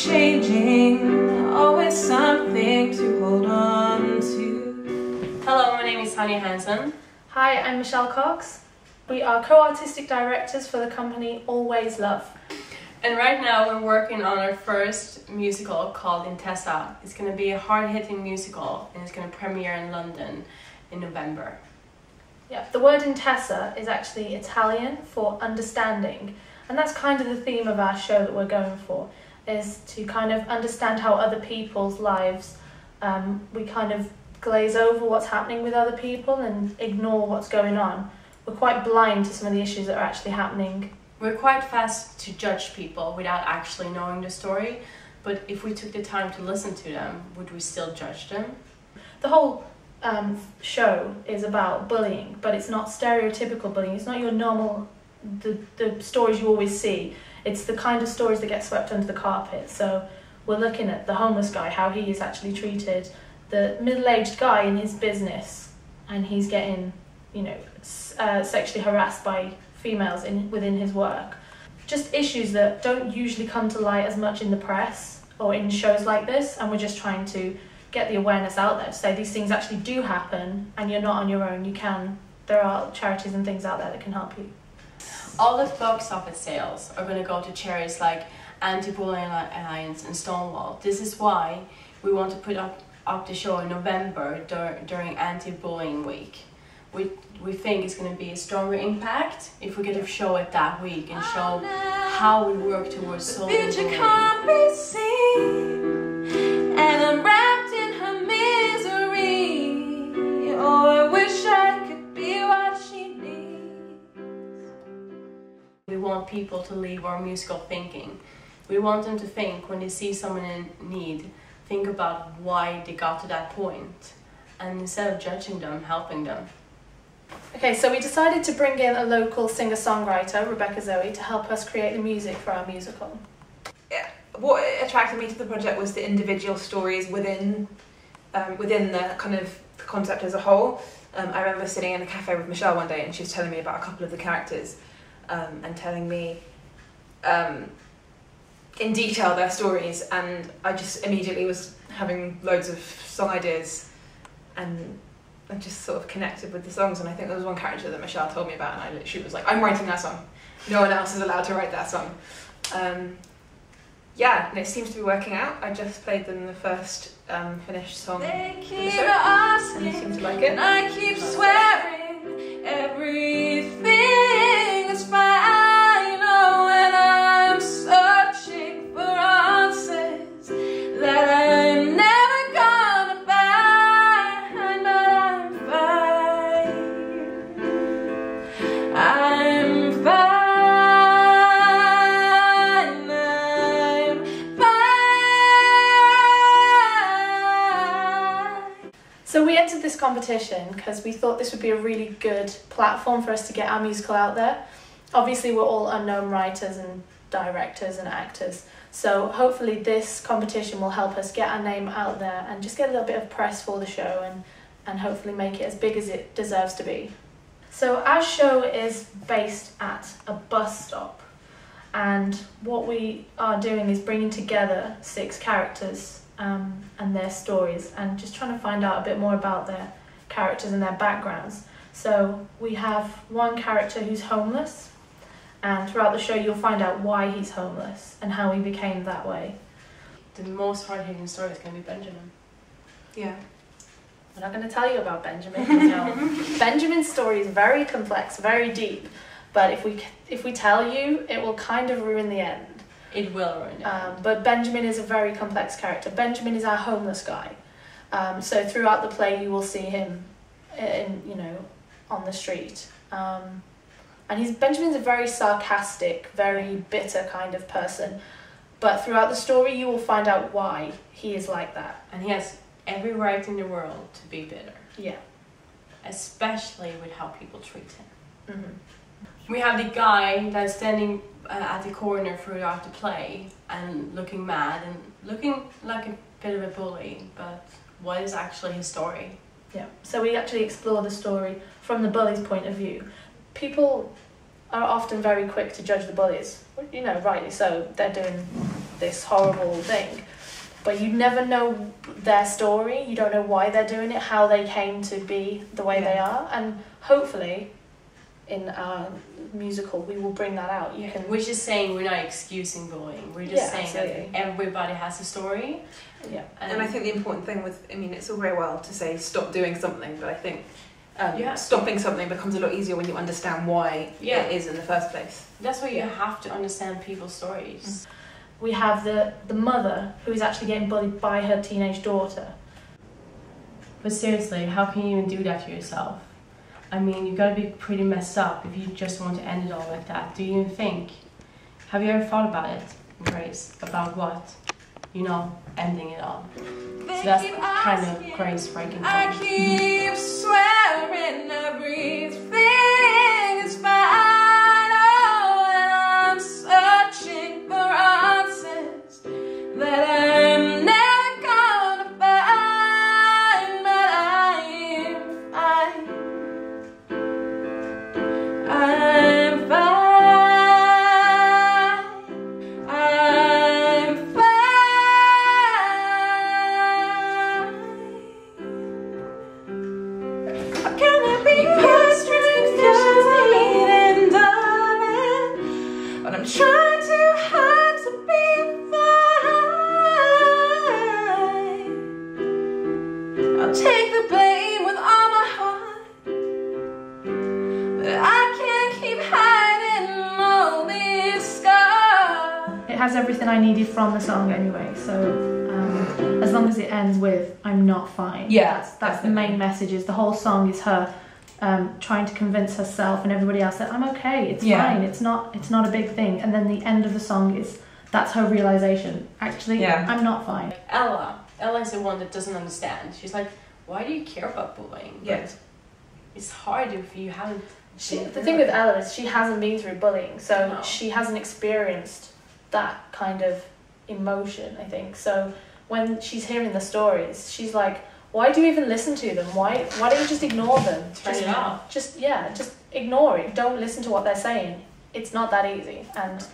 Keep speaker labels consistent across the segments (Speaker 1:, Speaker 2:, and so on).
Speaker 1: changing, always something to hold on to.
Speaker 2: Hello, my name is Tanya Hansen.
Speaker 3: Hi, I'm Michelle Cox. We are co-artistic directors for the company Always Love.
Speaker 2: And right now we're working on our first musical called Intesa. It's going to be a hard-hitting musical and it's going to premiere in London in November.
Speaker 3: Yeah, the word Intesa is actually Italian for understanding, and that's kind of the theme of our show that we're going for, is to kind of understand how other people's lives, we kind of glaze over what's happening with other people and ignore what's going on. We're quite blind to some of the issues that are actually happening.
Speaker 2: We're quite fast to judge people without actually knowing the story, but if we took the time to listen to them, would we still judge them?
Speaker 3: The whole show is about bullying, but it's not stereotypical bullying. It's not your normal, the stories you always see. It's the kind of stories that get swept under the carpet. So we're looking at the homeless guy, how he is actually treated, the middle-aged guy in his business, and he's getting, you know, sexually harassed by females within his work. Just issues that don't usually come to light as much in the press or in shows like this, and we're just trying to get the awareness out there to say these things actually do happen and you're not on your own. There are charities and things out there that can help you.
Speaker 2: All the box office sales are going to go to charities like Anti-Bullying Alliance and Stonewall. This is why we want to put up the show in November during Anti-Bullying Week. We think it's going to be a stronger impact if we get to show it that week and show how we work towards solving bullying.
Speaker 1: Can't be seen, and I'm wrapped in her misery. Oh, I wish I could be what she needs.
Speaker 2: We want people to leave our musical thinking. We want them to think, when they see someone in need, think about why they got to that point, and instead of judging them, helping them.
Speaker 3: Okay, so we decided to bring in a local singer-songwriter, Rebecca Zoe, to help us create the music for our musical.
Speaker 4: Yeah, what attracted me to the project was the individual stories within the kind of the concept as a whole. I remember sitting in a cafe with Michelle one day and she was telling me about a couple of the characters and telling me in detail their stories, and I just immediately was having loads of song ideas and I just sort of connected with the songs. And I think there was one character that Michelle told me about and I literally was like, I'm writing that song. No one else is allowed to write that song. Yeah, and it seems to be working out. I just played them the first finished song for the show and they seem to like it.
Speaker 1: And I keep swearing everything is fine. Oh, and I'm searching for answers that I'm never gonna find, but I'm fine, I'm fine.
Speaker 3: So we entered this competition because we thought this would be a really good platform for us to get our musical out there. Obviously we're all unknown writers and directors and actors, so hopefully this competition will help us get our name out there and just get a little bit of press for the show and hopefully make it as big as it deserves to be. So our show is based at a bus stop, and what we are doing is bringing together 6 characters and their stories and just trying to find out a bit more about their characters and their backgrounds. So we have one character who's homeless, and throughout the show you'll find out why he's homeless and how he became that way.
Speaker 2: The most hard-hitting story is going to be Benjamin.
Speaker 4: Yeah.
Speaker 3: I'm not going to tell you about Benjamin, because Benjamin's story is very complex, very deep, but if we tell you, it will kind of ruin the end.
Speaker 2: It will ruin it.
Speaker 3: But Benjamin is a very complex character. Benjamin is our homeless guy. So throughout the play you will see him on the street. And Benjamin's a very sarcastic, very bitter kind of person. But throughout the story you will find out why he is like that.
Speaker 2: And he has every right in the world to be bitter.
Speaker 3: Yeah.
Speaker 2: Especially with how people treat him.
Speaker 3: Mm-hmm.
Speaker 2: We have the guy that's standing at the corner throughout the play and looking mad and looking like a bit of a bully, but what is actually his story?
Speaker 3: Yeah, so we actually explore the story from the bully's point of view. People are often very quick to judge the bullies, rightly so. They're doing this horrible thing. But you never know their story. You don't know why they're doing it, how they came to be the way they are. And hopefully, in our musical, we will bring that out. You can.
Speaker 2: We're just saying we're not excusing bullying. We're just saying
Speaker 3: absolutely.
Speaker 2: that everybody has a story.
Speaker 3: Yeah.
Speaker 4: And I think the important thing with, I mean, it's all very well to say stop doing something, but I think stopping something becomes a lot easier when you understand why it is in the first place.
Speaker 2: That's why you have to understand people's stories.
Speaker 3: We have the mother who is actually getting bullied by her teenage daughter.
Speaker 2: But seriously, how can you even do that to yourself? I mean, you've got to be pretty messed up if you just want to end it all like that. Do you even think? Have you ever thought about it, Grace? About what? You know, ending it all. So that's kind of Grace breaking point.
Speaker 1: I keep swearing everything is fine. Oh, and I'm searching for answers that I'm never gonna find. But I'm fine. I'm fine. I'm fine. How can it be perfect, and darling? But I'm trying too hard to be fine. I'll take the blame with all my heart, but I can't keep hiding all these scars.
Speaker 3: It has everything I needed from the song anyway, so as long as it ends with "I'm not fine," that's the main message. Is the whole song is her trying to convince herself and everybody else that I'm okay, it's fine, it's not a big thing, and then the end of the song is that's her realization. Actually, I'm not fine.
Speaker 2: Ella is the one that doesn't understand. She's like, why do you care about bullying?
Speaker 4: Yes.
Speaker 2: But it's hard if you haven't.
Speaker 3: The thing with Ella is she hasn't been through bullying, so she hasn't experienced that kind of emotion, I think. So when she's hearing the stories, she's like, why do you even listen to them? Why don't you just ignore them?
Speaker 2: Turn it off.
Speaker 3: Just ignore it. Don't listen to what they're saying. It's not that easy. And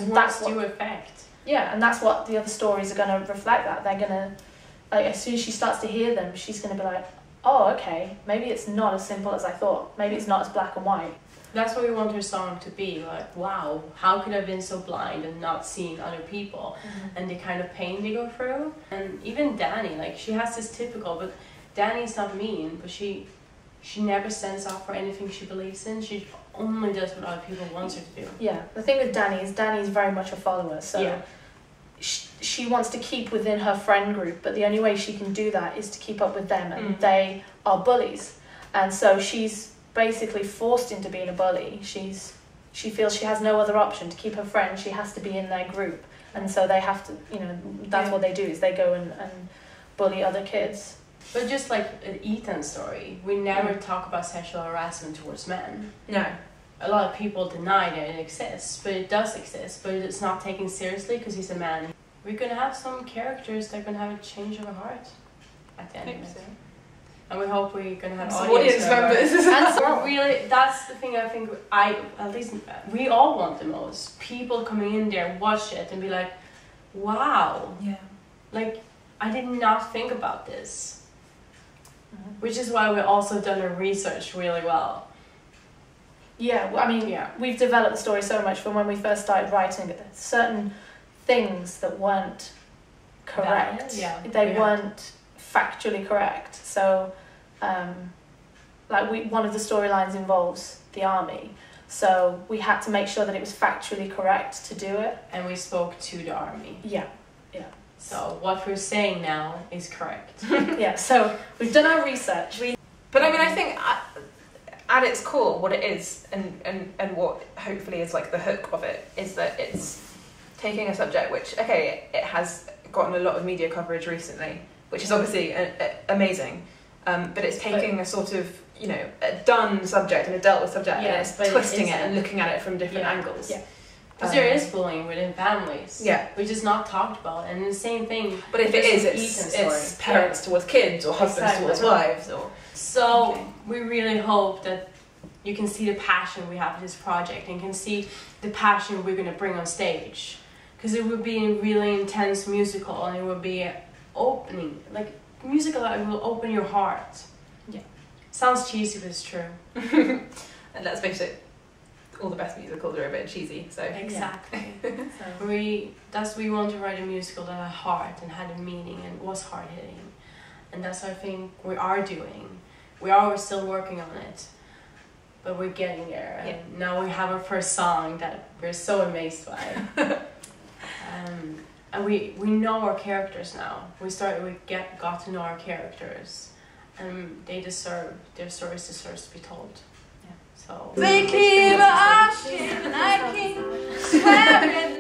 Speaker 2: words do affect.
Speaker 3: Yeah, and that's what the other stories are going to reflect. That they're going to, like, as soon as she starts to hear them, she's going to be like, oh, okay, maybe it's not as simple as I thought. Maybe it's not as black and white.
Speaker 2: That's what we want her song to be, like, wow, how could I have been so blind and not seeing other people and the kind of pain they go through. And even Danny, like, she has this typical, but Danny's not mean, but she never stands up for anything she believes in. She only does what other people want her to do.
Speaker 3: Yeah, the thing with Danny is Danny's very much a follower, so she wants to keep within her friend group, but the only way she can do that is to keep up with them, and they are bullies. And so she's basically forced into being a bully. She feels she has no other option to keep her friends. She has to be in their group, and so they have to, that's what they do, is they go and bully other kids.
Speaker 2: But just like Ethan's story, we never talk about sexual harassment towards men.
Speaker 4: No.
Speaker 2: A lot of people deny that it exists, but it does exist, but it's not taken seriously because he's a man. We're going to have some characters that are going to have a change of heart at the end of it. And we hope we're going to have audience members. And so really, that's the thing I think at least we all want the most. People coming in there, watch it and be like, wow.
Speaker 4: Yeah.
Speaker 2: Like, I did not think about this. Which is why we've also done our research really well.
Speaker 3: Yeah, I mean, we've developed the story so much from when we first started writing it. Certain things that weren't correct. They weren't factually correct. So, one of the storylines involves the army. So we had to make sure that it was factually correct to do it.
Speaker 2: And we spoke to the army.
Speaker 3: Yeah.
Speaker 2: So what we're saying now is correct.
Speaker 3: Yeah, so we've done our research.
Speaker 4: But I mean, I think at its core, what it is, and what hopefully is like the hook of it, is that it's taking a subject which, okay, it has gotten a lot of media coverage recently, which is obviously amazing, but it's taking a sort of, a done subject and a dealt with subject, and it's twisting it and looking at it from different angles.
Speaker 3: Yeah.
Speaker 2: Because there is bullying within families, which is not talked about, and the same thing.
Speaker 4: But if it is, it's parents towards kids, or husbands towards wives, or.
Speaker 2: So we really hope that you can see the passion we have for this project, and can see the passion we're going to bring on stage. because it would be a really intense musical, and it would be opening, like musical that will open your heart.
Speaker 3: Yeah.
Speaker 2: Sounds cheesy, but it's true.
Speaker 4: And let's face it, all the best musicals are a bit cheesy, so.
Speaker 2: Exactly.
Speaker 3: So,
Speaker 2: We want to write a musical that had heart and had a meaning and was hard hitting, and that's what I think we are doing. We're still working on it, but we're getting there. And now we have our first song that we're so amazed by. And we know our characters now. We got to know our characters, and their stories deserves to be told.
Speaker 3: Yeah.
Speaker 2: So
Speaker 1: They keep asking and I keep staring.